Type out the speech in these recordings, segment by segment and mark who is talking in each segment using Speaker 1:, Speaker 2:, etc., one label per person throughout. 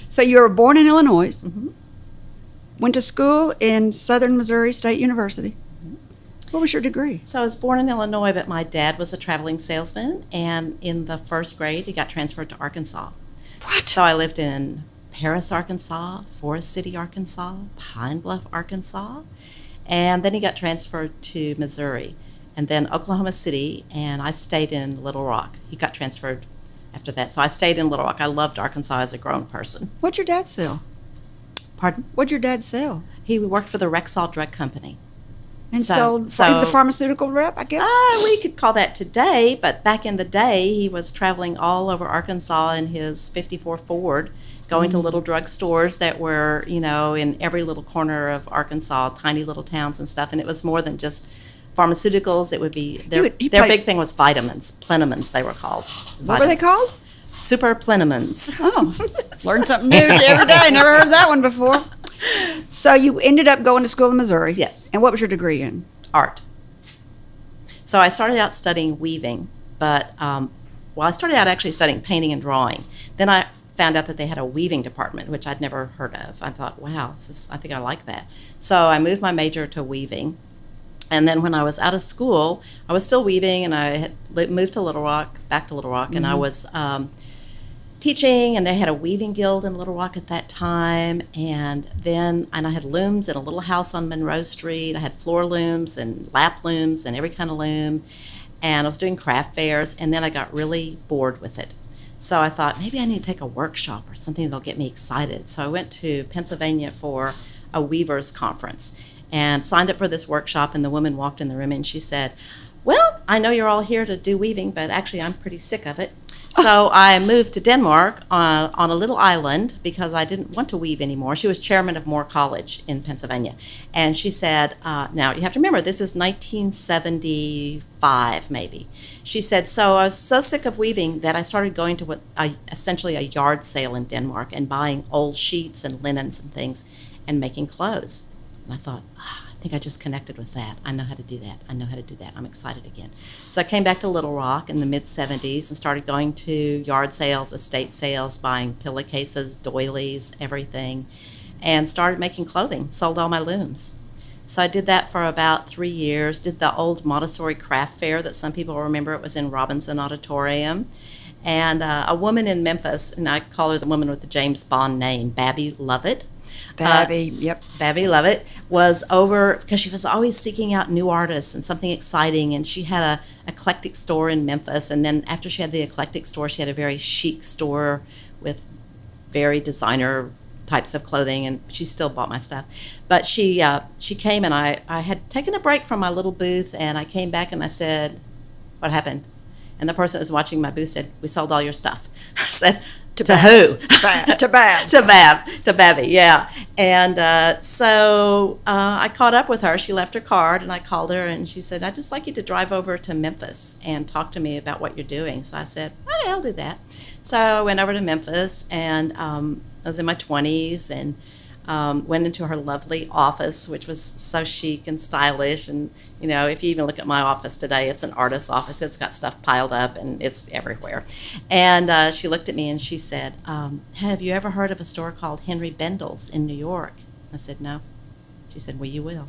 Speaker 1: So you were born in Illinois,
Speaker 2: Mm-hmm.
Speaker 1: went to school in Southern Missouri State University. What was your degree?
Speaker 2: So I was born in Illinois, but my dad was a traveling salesman, and in the first grade, he got transferred to Arkansas.
Speaker 1: What?
Speaker 2: So I lived in Paris, Arkansas, Forest City, Arkansas, Pine Bluff, Arkansas, and then he got transferred to Missouri, and then Oklahoma City, and I stayed in Little Rock. He got transferred after that, so I stayed in Little Rock. I loved Arkansas as a grown person.
Speaker 1: What'd your dad sell?
Speaker 2: Pardon?
Speaker 1: What'd your dad sell?
Speaker 2: He worked for the Rexall Drug Company.
Speaker 1: And
Speaker 2: So-
Speaker 1: he was a pharmaceutical rep, I guess?
Speaker 2: We could call that today, but back in the day, he was traveling all over Arkansas in his 54 Ford, going to little drugstores that were, in every little corner of Arkansas, tiny little towns and stuff. And it was more than just pharmaceuticals. It would be their big thing was vitamins, plenamins they were called.
Speaker 1: What were they called?
Speaker 2: Super plenamins.
Speaker 1: Oh, learn something new every day. Never heard that one before. So you ended up going to school in Missouri.
Speaker 2: Yes.
Speaker 1: And what was your degree in?
Speaker 2: Art. So I started out studying weaving, but I started out actually studying painting and drawing. Then I found out that they had a weaving department, which I'd never heard of. I thought, wow, I think I like that. So I moved my major to weaving. And then when I was out of school, I was still weaving, and I had moved to Little Rock, back to Little Rock, and I was teaching, and they had a weaving guild in Little Rock at that time. And I had looms in a little house on Monroe Street. I had floor looms and lap looms and every kind of loom. And I was doing craft fairs, and then I got really bored with it. So I thought, maybe I need to take a workshop or something that'll get me excited. So I went to Pennsylvania for a weavers conference and signed up for this workshop, and the woman walked in the room and she said, well, I know you're all here to do weaving, but actually I'm pretty sick of it. So I moved to Denmark on a little island because I didn't want to weave anymore. She was chairman of Moore College in Pennsylvania. And she said, now you have to remember, this is 1975 maybe. She said, so I was so sick of weaving that I started going to essentially a yard sale in Denmark and buying old sheets and linens and things and making clothes. And I thought, I think I just connected with that. I know how to do that. I'm excited again. So I came back to Little Rock in the mid-'70s and started going to yard sales, estate sales, buying pillowcases, doilies, everything, and started making clothing, sold all my looms. So I did that for about 3 years, did the old Montessori craft fair that some people remember. It was in Robinson Auditorium. And a woman in Memphis, and I call her the woman with the James Bond name, Babby Lovett. Babby Lovett was over because she was always seeking out new artists and something exciting, and she had a eclectic store in Memphis. And then after she had the eclectic store, she had a very chic store with very designer types of clothing, and she still bought my stuff. But she came, and I had taken a break from my little booth, and I came back and I said, what happened? And the person that was watching my booth said, we sold all your stuff. I said, to who?
Speaker 1: To Bab.
Speaker 2: To Babby, yeah. And so I caught up with her. She left her card, and I called her, and she said, I'd just like you to drive over to Memphis and talk to me about what you're doing. So I said, okay, I'll do that. So I went over to Memphis, and I was in my 20s, and went into her lovely office, which was so chic and stylish. And, if you even look at my office today, it's an artist's office. It's got stuff piled up, and it's everywhere. And she looked at me, and she said, have you ever heard of a store called Henry Bendel's in New York? I said, no. She said, well, you will.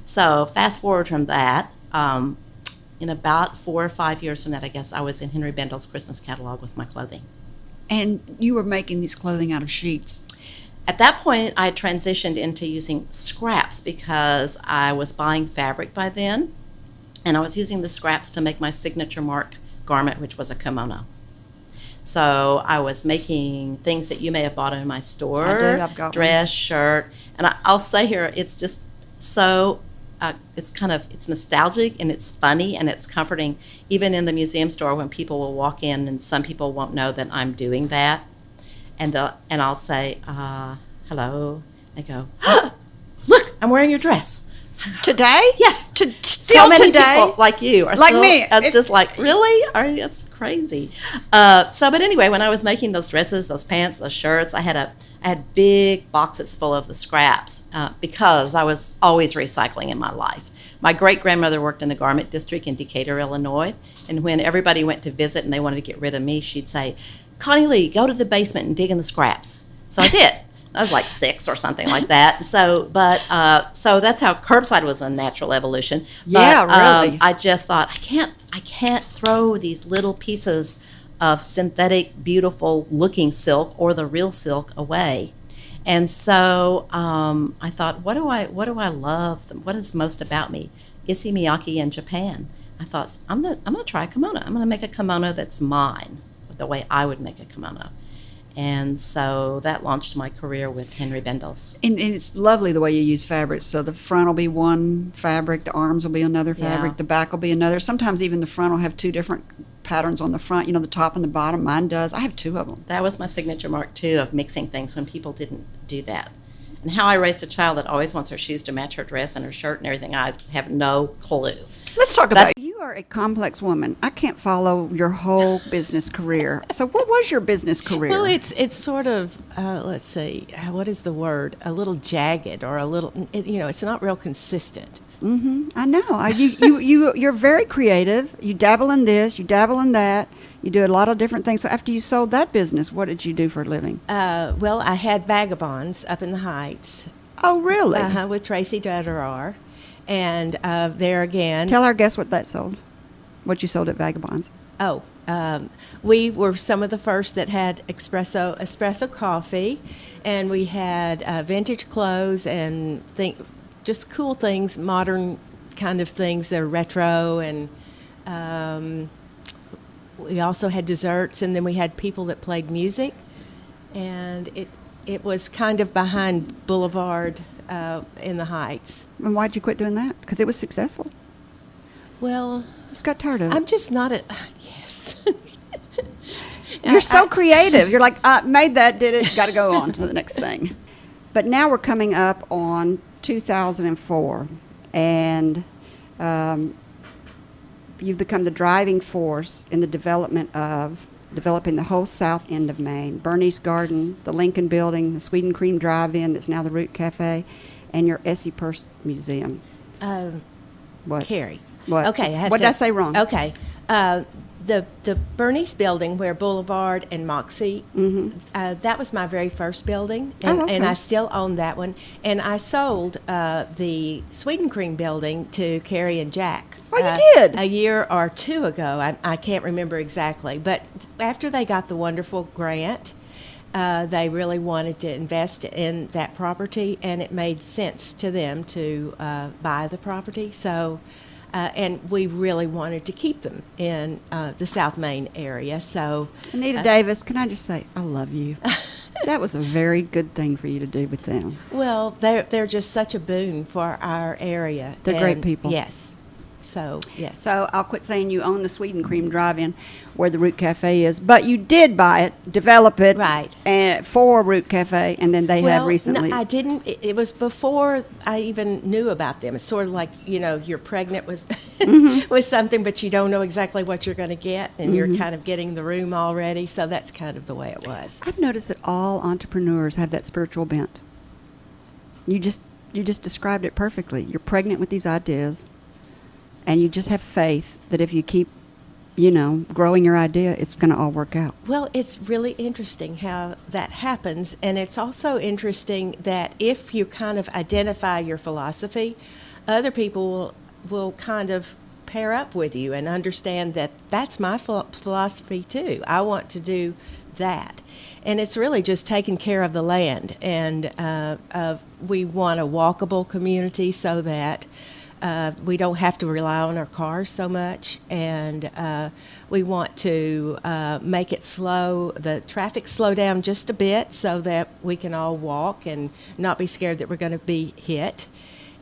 Speaker 2: So fast forward from that, in about 4 or 5 years from that, I guess, I was in Henry Bendel's Christmas catalog with my clothing.
Speaker 1: And you were making these clothing out of sheets.
Speaker 2: At that point, I transitioned into using scraps because I was buying fabric by then, and I was using the scraps to make my signature mark garment, which was a kimono. So I was making things that you may have bought in my store.
Speaker 1: I do. I've got
Speaker 2: dress, shirt, and I'll say here, it's just so. It's nostalgic, and it's funny, and it's comforting. Even in the museum store, when people will walk in, and some people won't know that I'm doing that. And I'll say, hello. They go, look, I'm wearing your dress.
Speaker 1: Today?
Speaker 2: Yes.
Speaker 1: Still
Speaker 2: many
Speaker 1: today?
Speaker 2: people like you are
Speaker 1: like
Speaker 2: still,
Speaker 1: me.
Speaker 2: It's just like, really? That's crazy. But anyway, when I was making those dresses, those pants, those shirts, I had big boxes full of the scraps because I was always recycling in my life. My great-grandmother worked in the garment district in Decatur, Illinois, and when everybody went to visit and they wanted to get rid of me, she'd say, Connie Lee, go to the basement and dig in the scraps. So I did. I was like 6 or something like that. So that's how curbside was a natural evolution.
Speaker 1: Yeah,
Speaker 2: But,
Speaker 1: really.
Speaker 2: I just thought I can't throw these little pieces of synthetic, beautiful looking silk or the real silk away. And so I thought, what do I love? What is most about me? Issey Miyake in Japan. I thought I'm gonna try a kimono. I'm gonna make a kimono that's mine, the way I would make a kimono. And so that launched my career with Henry Bendels.
Speaker 1: And it's lovely the way you use fabrics. So the front will be one fabric, the arms will be another fabric,
Speaker 2: Yeah.
Speaker 1: the back will be another. Sometimes even the front will have 2 different patterns on the front, the top and the bottom. Mine does. I have 2 of them.
Speaker 2: That was my signature mark, too, of mixing things when people didn't do that. And how I raised a child that always wants her shoes to match her dress and her shirt and everything, I have no clue.
Speaker 1: Let's talk about it. You are a complex woman. I can't follow your whole business career. So what was your business career?
Speaker 3: Well, it's sort of, let's see, what is the word? A little jagged or a little, it's not real consistent.
Speaker 1: I know. You're very creative. You dabble in this, you dabble in that. You do a lot of different things. So after you sold that business, what did you do for a living?
Speaker 3: Well, I had vagabonds up in the Heights.
Speaker 1: Oh, really?
Speaker 3: With Tracy Dutterar. And there again.
Speaker 1: Tell our guests what that sold. What you sold at Vagabonds.
Speaker 3: Oh, we were some of the first that had espresso coffee, and we had vintage clothes and just cool things, modern kind of things that are retro, and we also had desserts, and then we had people that played music, and it was kind of behind Boulevard in the Heights.
Speaker 1: And why'd you quit doing that? Because it was successful.
Speaker 3: Well,
Speaker 1: Just got tired of it.
Speaker 3: I'm just not yes.
Speaker 1: You're so creative. You're like, made that, did it, got to go on to the next thing. But now we're coming up on 2004, and you've become the driving force in the developing the whole south end of Maine. Bernice Garden, the Lincoln Building, the Sweden Cream Drive-In that's now the Root Cafe, and your Essie Purse Museum. What?
Speaker 3: Kerry.
Speaker 1: What?
Speaker 3: Okay.
Speaker 1: What did I say wrong?
Speaker 3: Okay. The Bernice building where Boulevard and Moxie, that was my very first building, and I still own that one. And I sold the Sweden Cream building to Kerry and Jack.
Speaker 1: Oh, you did?
Speaker 3: A year or 2 ago. I can't remember exactly. But after they got the wonderful grant, they really wanted to invest in that property, and it made sense to them to buy the property. So. And we really wanted to keep them in the South Main area. So,
Speaker 1: Anita Davis, can I just say, I love you. That was a very good thing for you to do with them.
Speaker 3: Well, they're just such a boon for our area.
Speaker 1: They're great people.
Speaker 3: Yes. So, yes.
Speaker 1: So I'll quit saying you own the Sweden Cream Drive-In where the Root Cafe is, but you did buy it, develop it,
Speaker 3: Right.
Speaker 1: and for Root Cafe, and then they have
Speaker 3: Well,
Speaker 1: recently.
Speaker 3: no, I didn't. It was before I even knew about them. It's sort of like, you're pregnant with, with something, but you don't know exactly what you're going to get, and you're kind of getting the room already. So that's kind of the way it was.
Speaker 1: I've noticed that all entrepreneurs have that spiritual bent. You just described it perfectly. You're pregnant with these ideas, and you just have faith that if you keep, growing your idea, it's going to all work out.
Speaker 3: Well, it's really interesting how that happens, and it's also interesting that if you kind of identify your philosophy, other people will kind of pair up with you and understand that that's my philosophy too. I want to do that. And it's really just taking care of the land, and we want a walkable community so that we don't have to rely on our cars so much, and we want to make it slow, the traffic slow down just a bit so that we can all walk and not be scared that we're going to be hit.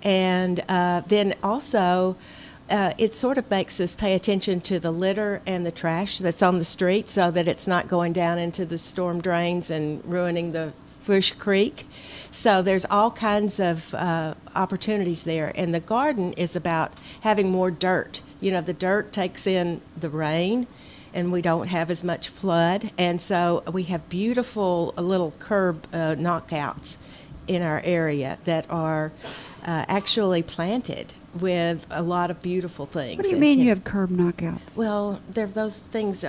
Speaker 3: And then also, it sort of makes us pay attention to the litter and the trash that's on the street so that it's not going down into the storm drains and ruining the Fish Creek. So there's all kinds of opportunities there. And the garden is about having more dirt. The dirt takes in the rain, and we don't have as much flood. And so we have beautiful little curb knockouts in our area that are actually planted with a lot of beautiful things.
Speaker 1: What do you mean you have curb knockouts?
Speaker 3: Well, they're those things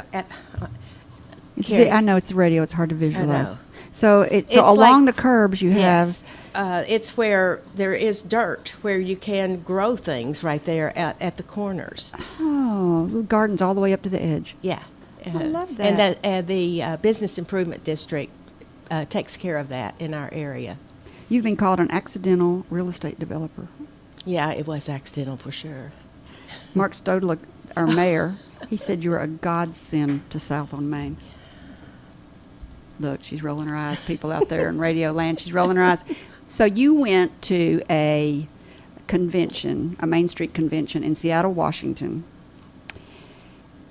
Speaker 3: Kerry.
Speaker 1: I know it's the radio. It's hard to visualize.
Speaker 3: know.
Speaker 1: So
Speaker 3: It's
Speaker 1: along
Speaker 3: like-
Speaker 1: the curbs you
Speaker 3: Yes.
Speaker 1: have.
Speaker 3: It's where there is dirt, where you can grow things right there at the corners.
Speaker 1: Oh, little gardens all the way up to the edge.
Speaker 3: Yeah.
Speaker 1: I love
Speaker 3: And
Speaker 1: that.
Speaker 3: the Business Improvement District takes care of that in our area.
Speaker 1: You've been called an accidental real estate developer.
Speaker 3: Yeah, it was accidental for sure.
Speaker 1: Mark Stodler, our mayor, he said you were a godsend to South on Main. Look, she's rolling her eyes. People out there in radio land, she's rolling her eyes. So you went to a convention, a Main Street convention in Seattle, Washington,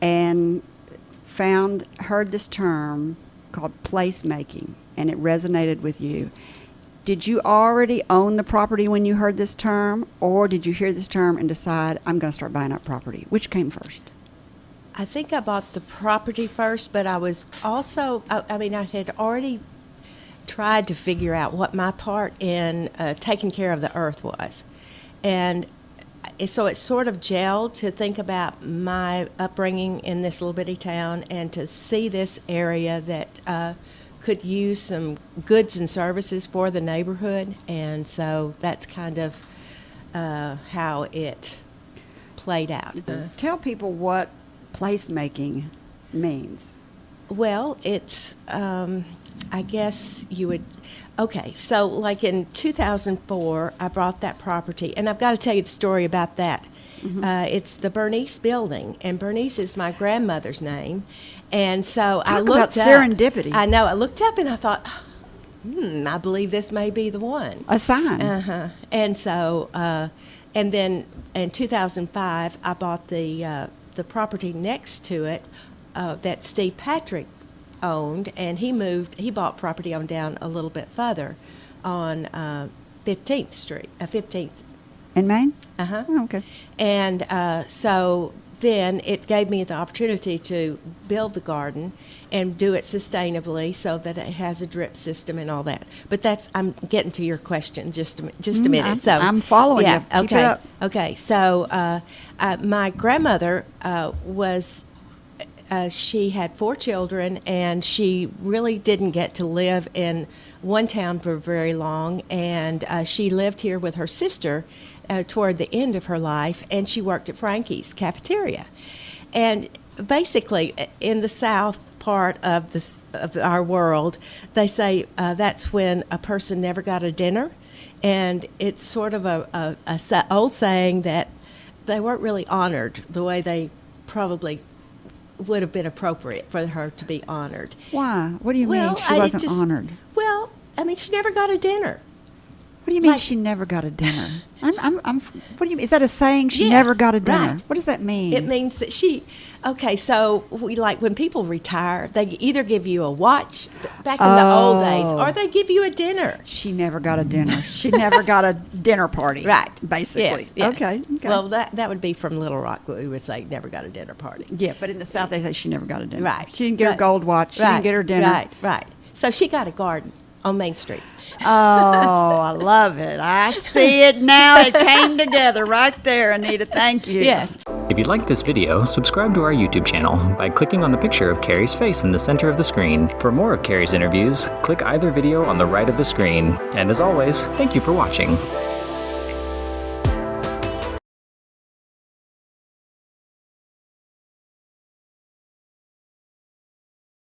Speaker 1: and heard this term called placemaking, and it resonated with you. Did you already own the property when you heard this term, or did you hear this term and decide, I'm going to start buying up property? Which came first?
Speaker 3: I think I bought the property first, but I was also, I mean, I had already tried to figure out what my part in taking care of the earth was. And so it sort of gelled to think about my upbringing in this little bitty town and to see this area that could use some goods and services for the neighborhood. And so that's kind of how it played out.
Speaker 1: Tell people what placemaking means.
Speaker 3: Well, it's, I guess you would, okay, so like in 2004, I bought that property, and I've got to tell you the story about that. It's the Bernice building, and Bernice is my grandmother's name. And so I
Speaker 1: Talk
Speaker 3: looked
Speaker 1: about
Speaker 3: up.
Speaker 1: serendipity.
Speaker 3: I know, I looked up and I thought, I believe this may be the one.
Speaker 1: A sign.
Speaker 3: And so, and then in 2005, I bought the property next to it that Steve Patrick owned, and he bought property on down a little bit further on 15th Street, 15th.
Speaker 1: In Maine?
Speaker 3: Uh-huh.
Speaker 1: Oh, okay.
Speaker 3: And so then it gave me the opportunity to build the garden and do it sustainably so that it has a drip system and all that. But I'm getting to your question just a minute.
Speaker 1: I'm following
Speaker 3: yeah,
Speaker 1: you. Keep
Speaker 3: okay.
Speaker 1: it up.
Speaker 3: Okay. So my grandmother was she had 4 children, and she really didn't get to live in one town for very long. And she lived here with her sister toward the end of her life, and she worked at Frankie's cafeteria. And basically, in the south part of our world, they say that's when a person never got a dinner, and it's sort of a old saying that they weren't really honored the way they probably would have been appropriate for her to be honored.
Speaker 1: Why? What do you mean she wasn't honored?
Speaker 3: Well, I mean, she never got a dinner.
Speaker 1: What do you mean
Speaker 3: Like-
Speaker 1: she never got a dinner? What do you mean? Is that a saying? She
Speaker 3: Yes,
Speaker 1: never got a dinner.
Speaker 3: right.
Speaker 1: What does that mean?
Speaker 3: It means that okay, so when people retire, they either give you a watch back in the old days, or they give you a dinner.
Speaker 1: She never got a dinner. She never got a dinner party.
Speaker 3: Right.
Speaker 1: Basically.
Speaker 3: Yes.
Speaker 1: Okay.
Speaker 3: Well, that would be from Little Rock, where we would say never got a dinner party.
Speaker 1: Yeah, but in the South they say she never got a dinner.
Speaker 3: Right.
Speaker 1: She didn't get her
Speaker 3: Right.
Speaker 1: gold watch. She
Speaker 3: Right.
Speaker 1: didn't get her dinner.
Speaker 3: Right. So she got a garden on Main Street.
Speaker 1: Oh, I love it. I see it now. It came together right there, Anita. Thank you.
Speaker 3: Yes.
Speaker 4: If you liked this video, subscribe to our YouTube channel by clicking on the picture of Kerry's face in the center of the screen. For more of Kerry's interviews, click either video on the right of the screen. And as always, thank you for watching.